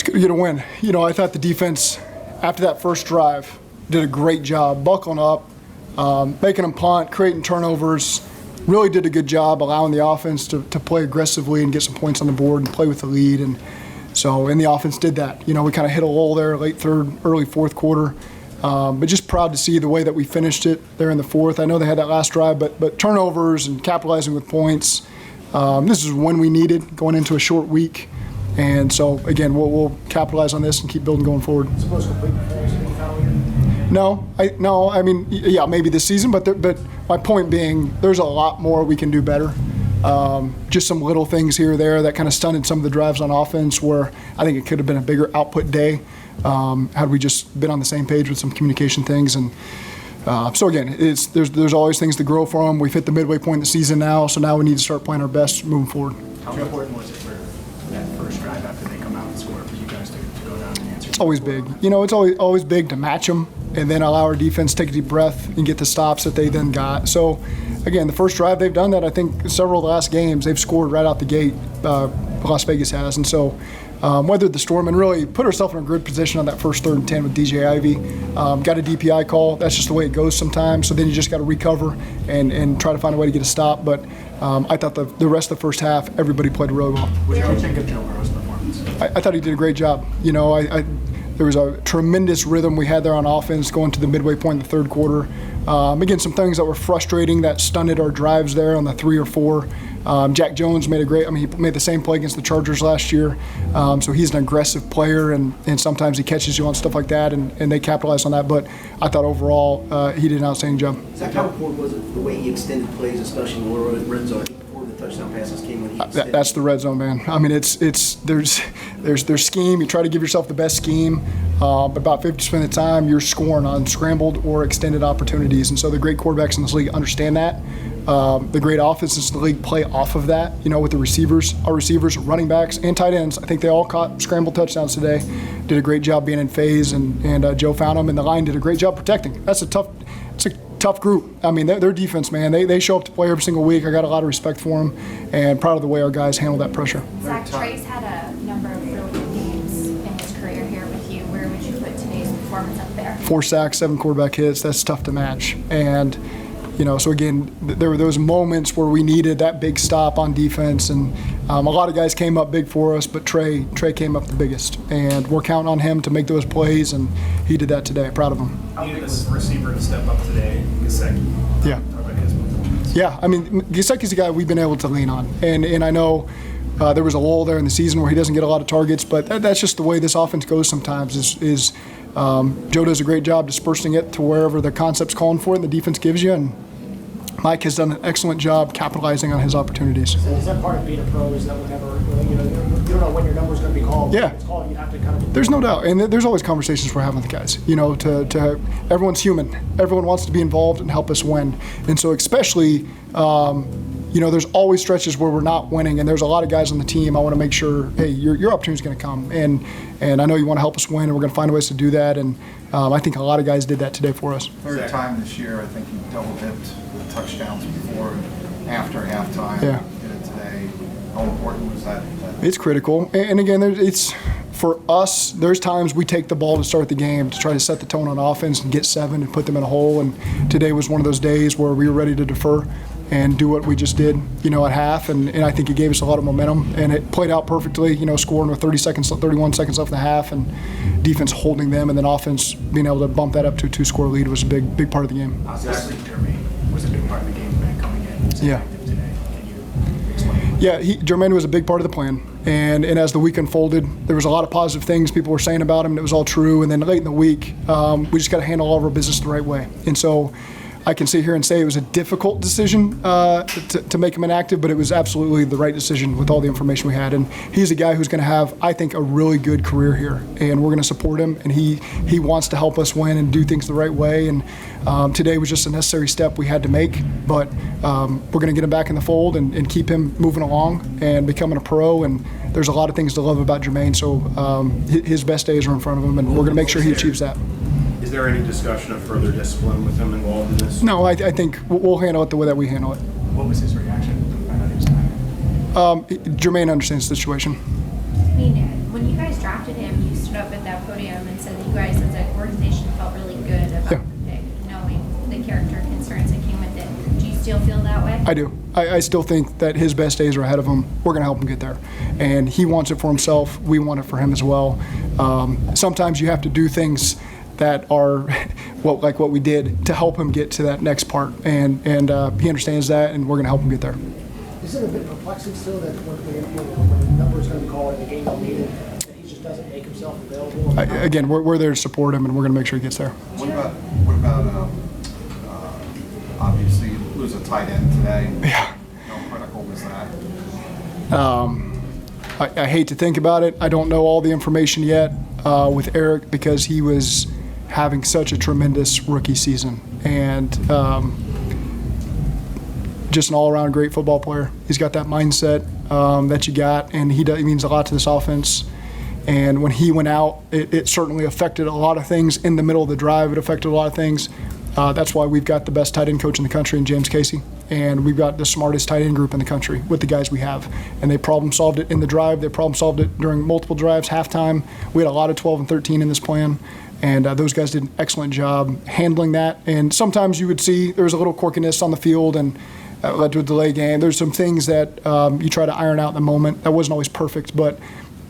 It's good to get a win. I thought the defense, after that first drive, did a great job buckling up, making them punt, creating turnovers. Really did a good job allowing the offense to play aggressively and get some points on the board and play with the lead. And the offense did that. We kind of hit a lull there, late third, early fourth quarter. But just proud to see the way that we finished it there in the fourth. I know they had that last drive, but turnovers and capitalizing with points. This is when we needed going into a short week. And so, again, we'll capitalize on this and keep building going forward. Supposed to complete the full foul year? No. I mean, yeah, maybe this season, but my point being, there's a lot more we can do better. Just some little things here or there that kind of stunted some of the drives on offense where I think it could have been a bigger output day had we just been on the same page with some communication things. And so again, there's always things to grow from. We've hit the midway point in the season now, so now we need to start playing our best moving forward. How important was it for that first drive after they come out and score for you guys to go down and answer? It's always big. It's always big to match them and then allow our defense to take a deep breath and get the stops that they then got. So, again, the first drive, they've done that. I think several of the last games, they've scored right out the gate, Las Vegas has. And so weathered the storm and really put ourselves in a good position on that first 3rd and 10 with DJ Ivey. Got a DPI call. That's just the way it goes sometimes. So then you just got to recover and try to find a way to get a stop. But I thought the rest of the first half, everybody played really well. What did you think of Joe Burrow's performance? I thought he did a great job. There was a tremendous rhythm we had there on offense going to the midway point in the third quarter. Again, some things that were frustrating that stunted our drives there on the 3 or 4. Jack Jones made he made the same play against the Chargers last year. So he's an aggressive player, and sometimes he catches you on stuff like that, and they capitalized on that. But I thought overall he did an outstanding job. Zach, how important was it the way he extended plays, especially in the red zone? Before the touchdown passes came when he extended. That's the red zone, man. I mean, there's scheme. You try to give yourself the best scheme, but about 50% of the time you're scoring on scrambled or extended opportunities. And so the great quarterbacks in this league understand that. The great offenses in the league play off of that, with the receivers, our receivers, running backs, and tight ends. I think they all caught scrambled touchdowns today. Did a great job being in phase, and Joe found them, and the line did a great job protecting. It's a tough group. I mean, their defense, man, they show up to play every single week. I got a lot of respect for them, and proud of the way our guys handle that pressure. Zac, Trey's had a number of really good games in his career here with you. Where would you put today's performance up there? 4 sacks, 7 quarterback hits. That's tough to match. And so again, there were those moments where we needed that big stop on defense, and a lot of guys came up big for us, but Trey came up the biggest, and we're counting on him to make those plays, and he did that today. Proud of him. How big was the receiver to step up today, Gesicki? Yeah. How about his performance? Yeah, I mean, Gesicki's a guy we've been able to lean on, and I know there was a lull there in the season where he doesn't get a lot of targets, but that's just the way this offense goes sometimes. Joe does a great job dispersing it to wherever the concept's calling for it and the defense gives you, and Mike has done an excellent job capitalizing on his opportunities. Is that part of being a pro? Is that whenever you don't know when your number's going to be called? Yeah. When it's called, you have to kind of. There's no doubt, and there's always conversations we're having with the guys. Everyone's human. Everyone wants to be involved and help us win, and so especially. There's always stretches where we're not winning, and there's a lot of guys on the team. I want to make sure, hey, your opportunity's going to come, and I know you want to help us win, and we're going to find ways to do that. And I think a lot of guys did that today for us. Third time this year, I think you double dipped with touchdowns before and after halftime. Yeah. Did it today. How important was that? It's critical, and again, it's for us. There's times we take the ball to start the game to try to set the tone on offense and get 7 and put them in a hole. And today was one of those days where we were ready to defer and do what we just did, at half, and I think it gave us a lot of momentum, and it played out perfectly, scoring with 31 seconds left in the half, and defense holding them, and then offense being able to bump that up to a 2-score lead was a big part of the game. Obviously, Jermaine was a big part of the game plan coming in. Yeah. Today. Can you explain? Yeah, Jermaine was a big part of the plan, and as the week unfolded, there was a lot of positive things people were saying about him, and it was all true, and then late in the week, we just got to handle all of our business the right way, and so I can sit here and say it was a difficult decision to make him inactive, but it was absolutely the right decision with all the information we had. And he's a guy who's going to have, I think, a really good career here, and we're going to support him. And he wants to help us win and do things the right way. And today was just a necessary step we had to make, but we're going to get him back in the fold and keep him moving along and becoming a pro. And there's a lot of things to love about Jermaine, so his best days are in front of him, and we're going to make sure he achieves that. Is there any discussion of further discipline with him involved in this? No, I think we'll handle it the way that we handle it. What was his reaction? I know he was Jermaine understands the situation. I mean, when you guys drafted him, stood up at that podium and said that you guys as an organization felt really good about Yeah. the pick, knowing the character concerns that came with it. Do you still feel that way? I do. I still think that his best days are ahead of him. We're going to help him get there. And he wants it for himself. We want it for him as well. Sometimes you have to do things that are like what we did to help him get to that next part. And he understands that, and we're going to help him get there. Is it a bit perplexing still that when the number's going to be called and the game don't need it, that he just doesn't make himself available? Again, we're there to support him, and we're going to make sure he gets there. What about obviously you lose a tight end today? Yeah. How critical was that? I hate to think about it. I don't know all the information yet with Eric because he was having such a tremendous rookie season. And just an all-around great football player. He's got that mindset that you got, and he means a lot to this offense. And when he went out, it certainly affected a lot of things in the middle of the drive. It affected a lot of things. That's why we've got the best tight end coach in the country in James Casey, and we've got the smartest tight end group in the country with the guys we have. And they problem solved it in the drive. They problem solved it during multiple drives, halftime. We had a lot of 12 and 13 in this plan. And those guys did an excellent job handling that. And sometimes you would see there was a little quirkiness on the field, and led to a delay game. There's some things that you try to iron out in the moment. That wasn't always perfect, but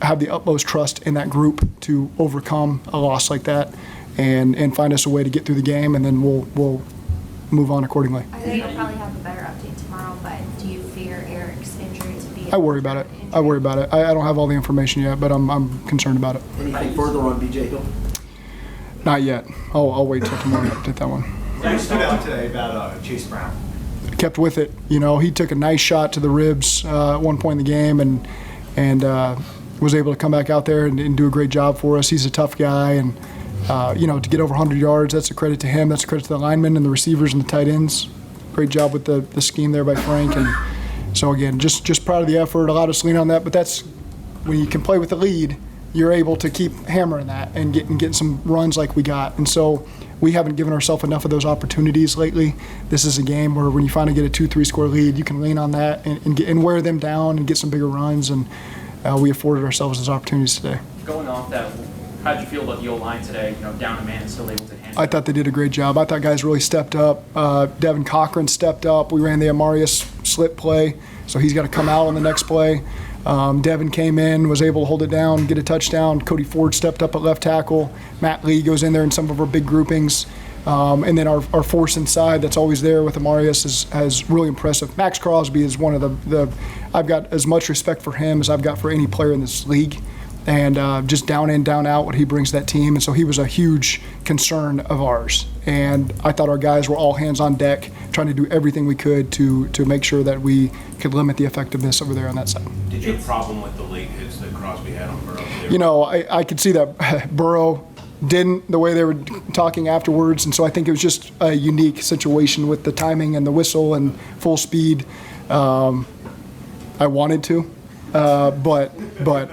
I have the utmost trust in that group to overcome a loss like that and find us a way to get through the game, and then we'll move on accordingly. I think you'll probably have a better update tomorrow, but do you fear Eric's injury to be? I worry about it. I worry about it. I don't have all the information yet, but I'm concerned about it. Anything further on BJ Hill? Not yet. I'll wait till tomorrow to update that one. You stood out today about Chase Brown. Kept with it. You know, he took a nice shot to the ribs at one point in the game, and was able to come back out there and do a great job for us. He's a tough guy, and to get over 100 yards, that's a credit to him. That's a credit to the linemen and the receivers and the tight ends. Great job with the scheme there by Frank. And so again, just proud of the effort. Allowed us to lean on that, but that's when you can play with the lead, you're able to keep hammering that and getting some runs like we got. And so we haven't given ourselves enough of those opportunities lately. This is a game where when you finally get a 2-3 score lead, you can lean on that and wear them down and get some bigger runs. And we afforded ourselves those opportunities today. Going off that, how did you feel about the O-line today, down a man, still able to handle I thought they did a great job. I thought guys really stepped up. Devin Cochran stepped up. We ran the Amarius slip play, so he's got to come out on the next play. Devin came in, was able to hold it down, get a touchdown. Cody Ford stepped up at left tackle. Matt Lee goes in there in some of our big groupings. And then our force inside that's always there with Amarius is really impressive. Max Crosby is one of the I've got as much respect for him as I've got for any player in this league. And just down in, down out, what he brings to that team. And so he was a huge concern of ours. And I thought our guys were all hands on deck, trying to do everything we could to make sure that we could limit the effectiveness over there on that side. Did you have a problem with the late hits that Crosby had on Burrow? You know, I could see that Burrow didn't, the way they were talking afterwards. And so I think it was just a unique situation with the timing and the whistle and full speed. I wanted to. But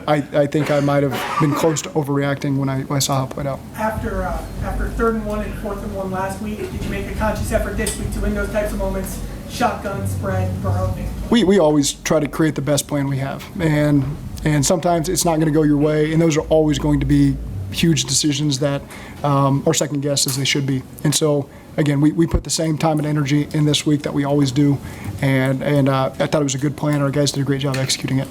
I think I might have been close to overreacting when I saw how it played out. After 3rd and 1 and 4th and 1 last week, did you make a conscious effort this week to win those types of moments, shotgun, spread, Burrow? We always try to create the best plan we have, and sometimes it's not going to go your way, and those are always going to be huge decisions that are second guessed as they should be. And so again, we put the same time and energy in this week that we always do, and I thought it was a good plan. Our guys did a great job executing it.